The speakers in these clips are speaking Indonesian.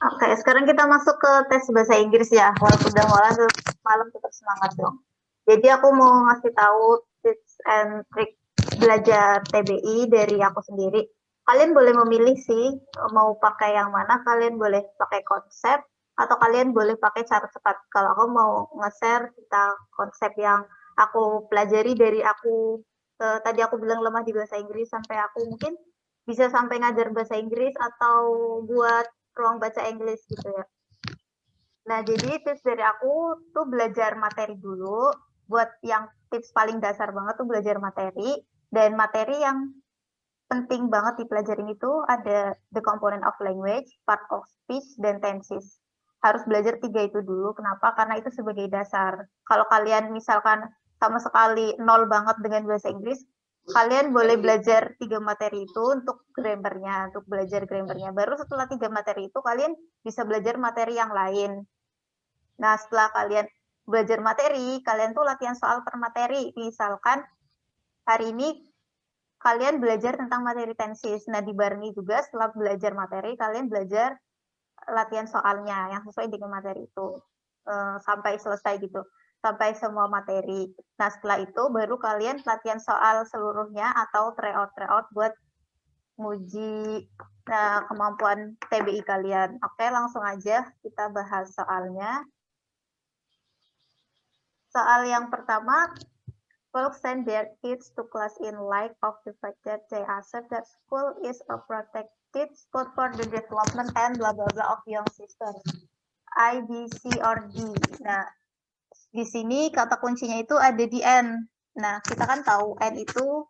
Oke, sekarang kita masuk ke tes bahasa Inggris ya. Walaupun udah malam tetap semangat dong. Jadi aku mau ngasih tahu tips and trick belajar TBI dari aku sendiri. Kalian boleh memilih sih mau pakai yang mana. Kalian boleh pakai konsep atau kalian boleh pakai cara cepat. Kalau aku mau nge-share tentang konsep yang aku pelajari dari aku tadi aku bilang lemah di bahasa Inggris sampai aku mungkin bisa sampai ngajar bahasa Inggris atau buat ruang baca Inggris gitu ya. Nah, jadi tips dari aku tuh belajar materi dulu. Buat yang tips paling dasar banget tuh belajar materi. Dan materi yang penting banget dipelajarin itu ada the component of language, part of speech, dan tenses. Harus belajar tiga itu dulu. Kenapa? Karena itu sebagai dasar. Kalau kalian misalkan sama sekali nol banget dengan bahasa Inggris, kalian boleh belajar tiga materi itu untuk grammarnya, untuk belajar grammarnya. Baru setelah tiga materi itu, kalian bisa belajar materi yang lain. Nah, setelah kalian belajar materi, kalian tuh latihan soal per materi. Misalkan hari ini kalian belajar tentang materi tensis. Nah, dibarengi juga setelah belajar materi, kalian belajar latihan soalnya yang sesuai dengan materi itu. Sampai selesai gitu. Sampai semua materi. Nah, setelah itu baru kalian latihan soal seluruhnya atau tryout buat nguji kemampuan TBI kalian. Oke, langsung aja kita bahas soalnya. Soal yang pertama, folks send their kids to class in light of the fact that they accept that school is a protected spot for the development and blah blah blah of young sisters. I, B, C, or D. Nah, di sini kata kuncinya itu ada di N. Nah, kita kan tahu N itu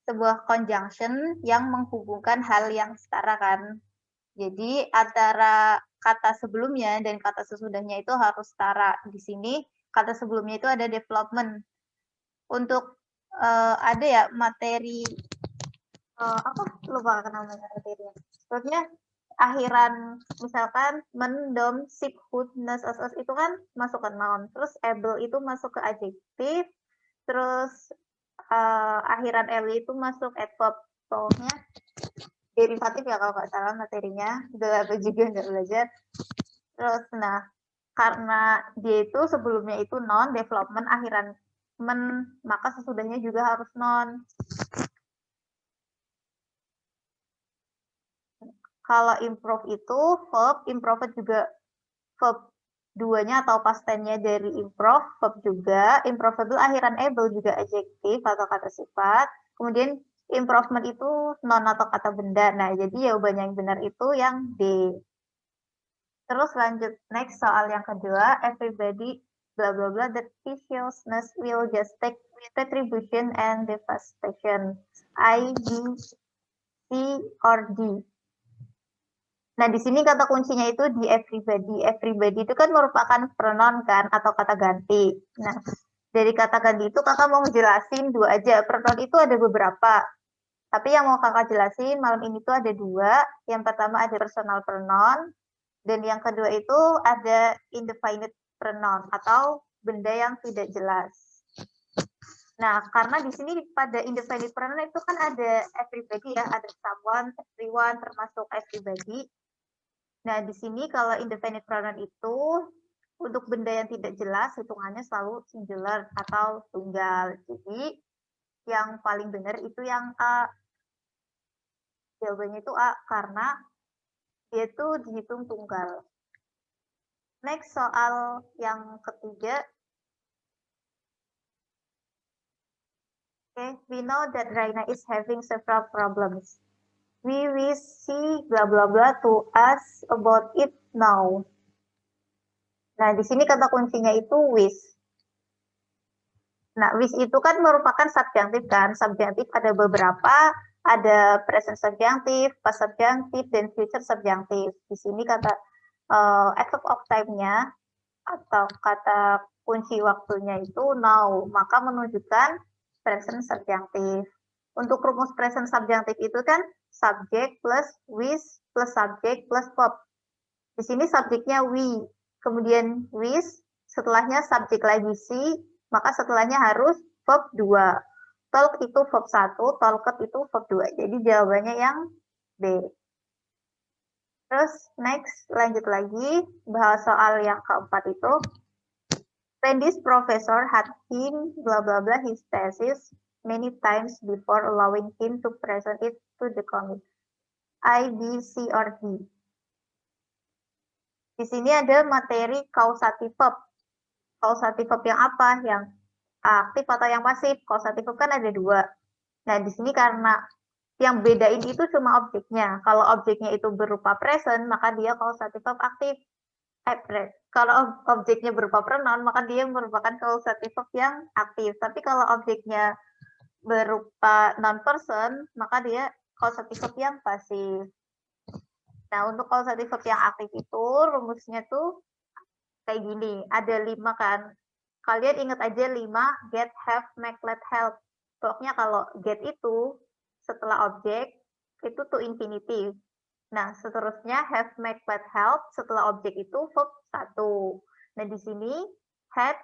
sebuah conjunction yang menghubungkan hal yang setara kan. Jadi antara kata sebelumnya dan kata sesudahnya itu harus setara. Di sini kata sebelumnya itu ada development. Untuk ada ya materi apa lupa namanya materinya. Maksudnya akhiran misalkan mendom, sip, hood, nes, es itu kan masuk ke noun. Terus able itu masuk ke adjektif. Terus akhiran able itu masuk adverb. Soalnya derivatif ya kalau nggak salah materinya. Udah lama juga nggak belajar. Terus nah karena dia itu sebelumnya itu non development akhiran men, maka sesudahnya juga harus non. Kalau improve itu verb, improved juga verb duanya atau past tense-nya dari improve, verb juga. Improvable akhiran able juga adjektif atau kata sifat. Kemudian improvement itu non atau kata benda. Nah, jadi jawabannya yang benar itu yang D. Terus lanjut next soal yang kedua, everybody blah blah blah that viciousness will just take retribution and devastation. I, B, C, or D. Nah, di sini kata kuncinya itu di everybody. Everybody itu kan merupakan pronoun kan atau kata ganti. Nah, dari kata ganti itu kakak mau ngejelasin dua aja. Pronoun itu ada beberapa. Tapi yang mau kakak jelasin malam ini tuh ada dua. Yang pertama ada personal pronoun. Dan yang kedua itu ada indefinite pronoun atau benda yang tidak jelas. Nah, karena di sini pada indefinite pronoun itu kan ada everybody ya, ada someone, everyone, termasuk everybody. Nah, di sini kalau indefinite pronoun itu untuk benda yang tidak jelas hitungannya selalu singular atau tunggal. Jadi yang paling benar itu yang A. Jawabannya itu A karena dia itu dihitung tunggal. Next soal yang ketiga. Okay, we know that Raina is having several problems. We wish she blah blah blah to us about it now. Nah, di sini kata kuncinya itu wish. Nah, wish itu kan merupakan subjunctive kan. Subjunctive ada beberapa, ada present subjunctive, past subjunctive, dan future subjunctive. Di sini kata adverb of time-nya atau kata kunci waktunya itu now, maka menunjukkan present subjunctive. Untuk rumus present subjunctive itu kan subject plus wish plus subject plus verb. Di sini subjeknya we, kemudian wish, setelahnya subjek lagi si, maka setelahnya harus verb 2. Talk itu verb 1, talked itu verb 2. Jadi jawabannya yang B. Terus next, lanjut lagi, bahas soal yang keempat itu. When this professor had him blah blah blah his thesis many times before allowing him to present it to the committee. I, B, C, or D. Di sini ada materi causative verb. Causative verb yang apa? Yang aktif atau yang pasif? Causative verb kan ada dua. Nah, di sini karena yang bedain itu cuma objeknya. Kalau objeknya itu berupa present, maka dia causative verb aktif. Kalau objeknya berupa pronoun, maka dia merupakan causative verb yang aktif. Tapi kalau objeknya berupa non-person, maka dia causative verb yang pasif. Nah, untuk causative verb yang aktif itu, rumusnya tuh kayak gini. Ada 5 kan. Kalian ingat aja 5, get, have, make, let, help. Pokoknya kalau get itu, setelah objek, itu to infinitive. Nah, seterusnya have, make, let, help setelah objek itu verb 1. Nah, di sini had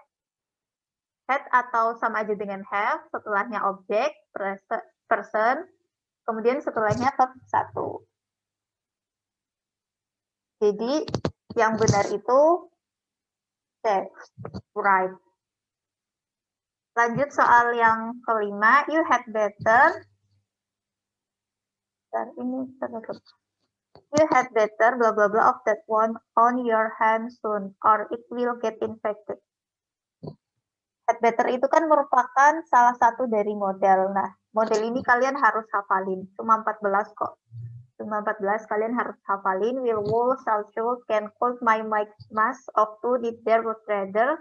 atau sama aja dengan have, setelahnya objek, person, kemudian setelahnya verb 1. Jadi, yang benar itu right. Lanjut soal yang kelima, you had better. Dan ini tertutup. You had better blah blah blah of that one on your hand soon or it will get infected. Had better itu kan merupakan salah satu dari model. Nah, model ini kalian harus hafalin. Cuma 14 kok. Cuma 14 kalian harus hafalin. Will, wool, shall, should, can, could, my, might, must, ought to, did, dare, would, rather,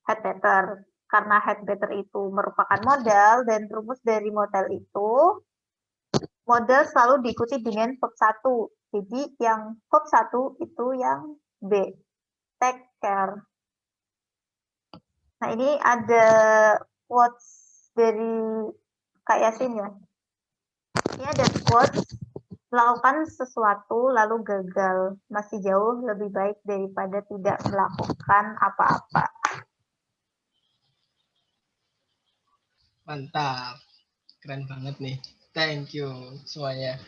had better. Karena had better itu merupakan model dan rumus dari model itu model selalu diikuti dengan verb 1. Jadi yang verb 1 itu yang B. Take care. Nah, ini ada quotes dari Kak Yasin ya. Ini ada quotes, melakukan sesuatu lalu gagal. Masih jauh lebih baik daripada tidak melakukan apa-apa. Mantap. Keren banget nih. Thank you semuanya.